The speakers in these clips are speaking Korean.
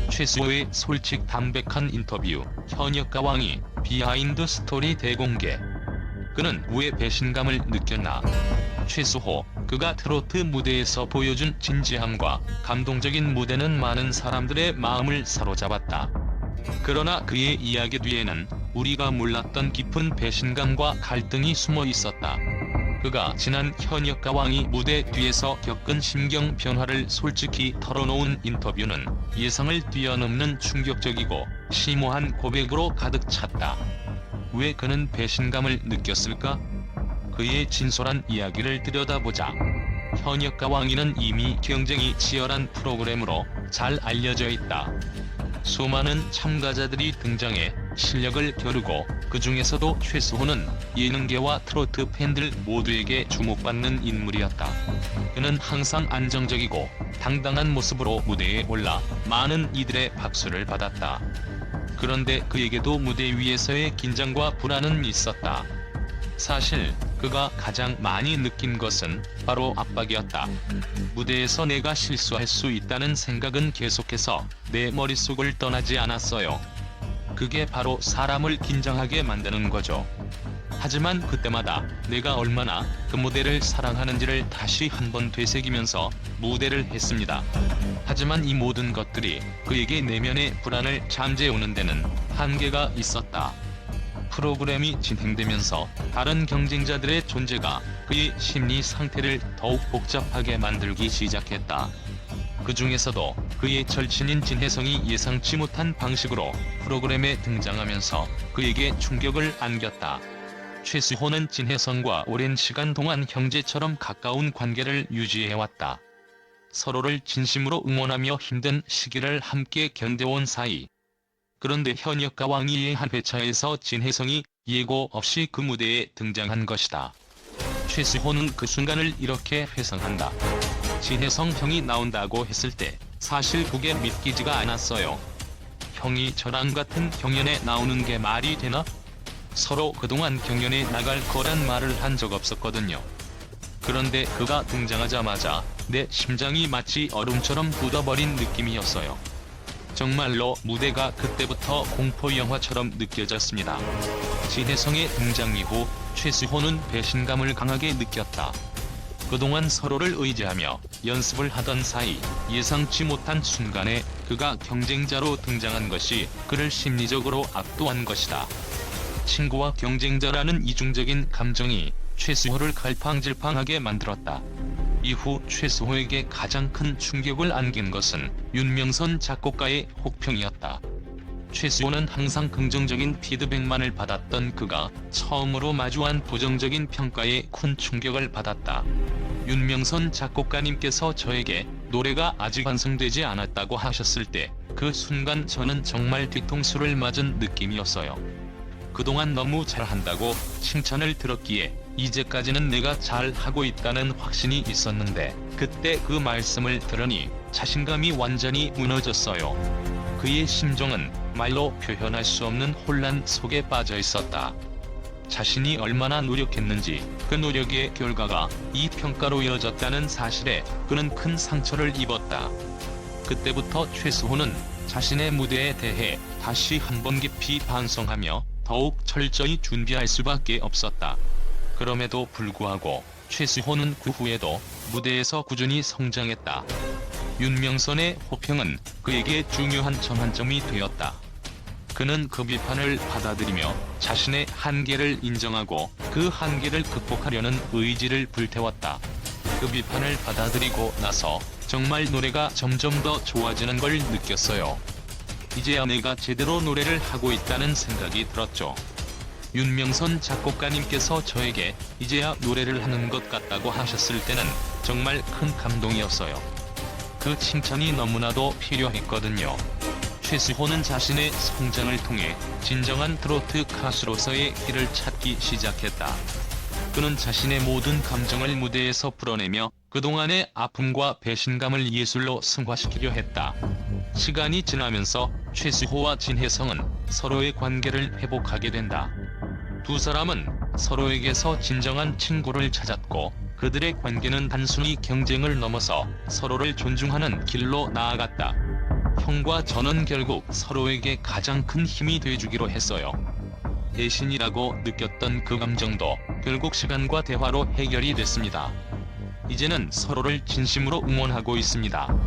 최수호의 솔직 담백한 인터뷰, 현역과 왕이 비하인드 스토리 대공개. 그는 왜 배신감을 느꼈나? 최수호, 그가 트로트 무대에서 보여준 진지함과 감동적인 무대는 많은 사람들의 마음을 사로잡았다. 그러나 그의 이야기 뒤에는 우리가 몰랐던 깊은 배신감과 갈등이 숨어 있었다. 그가 지난 현역과 왕이 무대 뒤에서 겪은 심경 변화를 솔직히 털어놓은 인터뷰는 예상을 뛰어넘는 충격적이고 심오한 고백으로 가득 찼다. 왜 그는 배신감을 느꼈을까? 그의 진솔한 이야기를 들여다보자. 현역과 왕이는 이미 경쟁이 치열한 프로그램으로 잘 알려져 있다. 수많은 참가자들이 등장해 실력을 겨루고 그 중에서도 최수호는 예능계와 트로트 팬들 모두에게 주목받는 인물이었다. 그는 항상 안정적이고 당당한 모습으로 무대에 올라 많은 이들의 박수를 받았다. 그런데 그에게도 무대 위에서의 긴장과 불안은 있었다. 사실 그가 가장 많이 느낀 것은 바로 압박이었다. 무대에서 내가 실수할 수 있다는 생각은 계속해서 내 머릿속을 떠나지 않았어요. 그게 바로 사람을 긴장하게 만드는 거죠. 하지만 그때마다 내가 얼마나 그 무대를 사랑하는지를 다시 한번 되새기면서 무대를 했습니다. 하지만 이 모든 것들이 그에게 내면의 불안을 잠재우는 데는 한계가 있었다. 프로그램이 진행되면서 다른 경쟁자들의 존재가 그의 심리 상태를 더욱 복잡하게 만들기 시작했다. 그 중에서도 그의 절친인 진혜성이 예상치 못한 방식으로 프로그램에 등장하면서 그에게 충격을 안겼다. 최수호는 진혜성과 오랜 시간 동안 형제처럼 가까운 관계를 유지해왔다. 서로를 진심으로 응원하며 힘든 시기를 함께 견뎌온 사이. 그런데 현역과 왕이의 한 회차에서 진혜성이 예고 없이 그 무대에 등장한 것이다. 최수호는 그 순간을 이렇게 회상한다. 진혜성 형이 나온다고 했을 때 사실 그게 믿기지가 않았어요. 형이 저랑 같은 경연에 나오는 게 말이 되나? 서로 그동안 경연에 나갈 거란 말을 한 적 없었거든요. 그런데 그가 등장하자마자 내 심장이 마치 얼음처럼 굳어버린 느낌이었어요. 정말로 무대가 그때부터 공포영화처럼 느껴졌습니다. 진혜성의 등장 이후 최수호는 배신감을 강하게 느꼈다. 그동안 서로를 의지하며 연습을 하던 사이 예상치 못한 순간에 그가 경쟁자로 등장한 것이 그를 심리적으로 압도한 것이다. 친구와 경쟁자라는 이중적인 감정이 최수호를 갈팡질팡하게 만들었다. 이후 최수호에게 가장 큰 충격을 안긴 것은 윤명선 작곡가의 혹평이었다. 최수호는 항상 긍정적인 피드백만을 받았던 그가 처음으로 마주한 부정적인 평가에 큰 충격을 받았다. 윤명선 작곡가님께서 저에게 노래가 아직 완성되지 않았다고 하셨을 때 그 순간 저는 정말 뒤통수를 맞은 느낌이었어요. 그동안 너무 잘한다고 칭찬을 들었기에 이제까지는 내가 잘하고 있다는 확신이 있었는데 그때 그 말씀을 들으니 자신감이 완전히 무너졌어요. 그의 심정은 말로 표현할 수 없는 혼란 속에 빠져 있었다. 자신이 얼마나 노력했는지 그 노력의 결과가 이 평가로 이어졌다는 사실에 그는 큰 상처를 입었다. 그때부터 최수호는 자신의 무대에 대해 다시 한번 깊이 반성하며 더욱 철저히 준비할 수밖에 없었다. 그럼에도 불구하고 최수호는 그 후에도 무대에서 꾸준히 성장했다. 윤명선의 혹평은 그에게 중요한 전환점이 되었다. 그는 그 비판을 받아들이며 자신의 한계를 인정하고 그 한계를 극복하려는 의지를 불태웠다. 그 비판을 받아들이고 나서 정말 노래가 점점 더 좋아지는 걸 느꼈어요. 이제야 내가 제대로 노래를 하고 있다는 생각이 들었죠. 윤명선 작곡가님께서 저에게 이제야 노래를 하는 것 같다고 하셨을 때는 정말 큰 감동이었어요. 그 칭찬이 너무나도 필요했거든요. 최수호는 자신의 성장을 통해 진정한 트로트 가수로서의 길을 찾기 시작했다. 그는 자신의 모든 감정을 무대에서 풀어내며 그동안의 아픔과 배신감을 예술로 승화시키려 했다. 시간이 지나면서 최수호와 진혜성은 서로의 관계를 회복하게 된다. 두 사람은 서로에게서 진정한 친구를 찾았고 그들의 관계는 단순히 경쟁을 넘어서 서로를 존중하는 길로 나아갔다. 형과 저는 결국 서로에게 가장 큰 힘이 돼주기로 했어요. 배신이라고 느꼈던 그 감정도 결국 시간과 대화로 해결이 됐습니다. 이제는 서로를 진심으로 응원하고 있습니다.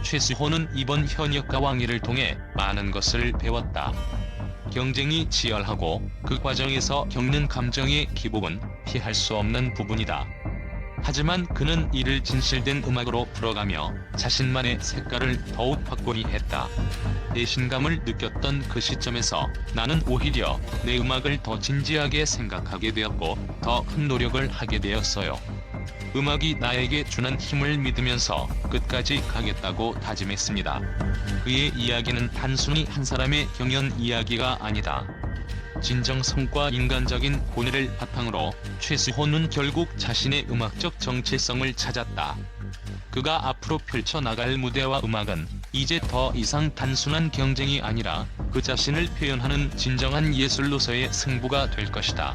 최수호는 이번 현역과 왕위를 통해 많은 것을 배웠다. 경쟁이 치열하고 그 과정에서 겪는 감정의 기복은 피할 수 없는 부분이다. 하지만 그는 이를 진실된 음악으로 풀어가며 자신만의 색깔을 더욱 확고히 했다. 배신감을 느꼈던 그 시점에서 나는 오히려 내 음악을 더 진지하게 생각하게 되었고 더 큰 노력을 하게 되었어요. 음악이 나에게 주는 힘을 믿으면서 끝까지 가겠다고 다짐했습니다. 그의 이야기는 단순히 한 사람의 경연 이야기가 아니다. 진정성과 인간적인 고뇌를 바탕으로 최수호는 결국 자신의 음악적 정체성을 찾았다. 그가 앞으로 펼쳐나갈 무대와 음악은 이제 더 이상 단순한 경쟁이 아니라 그 자신을 표현하는 진정한 예술로서의 승부가 될 것이다.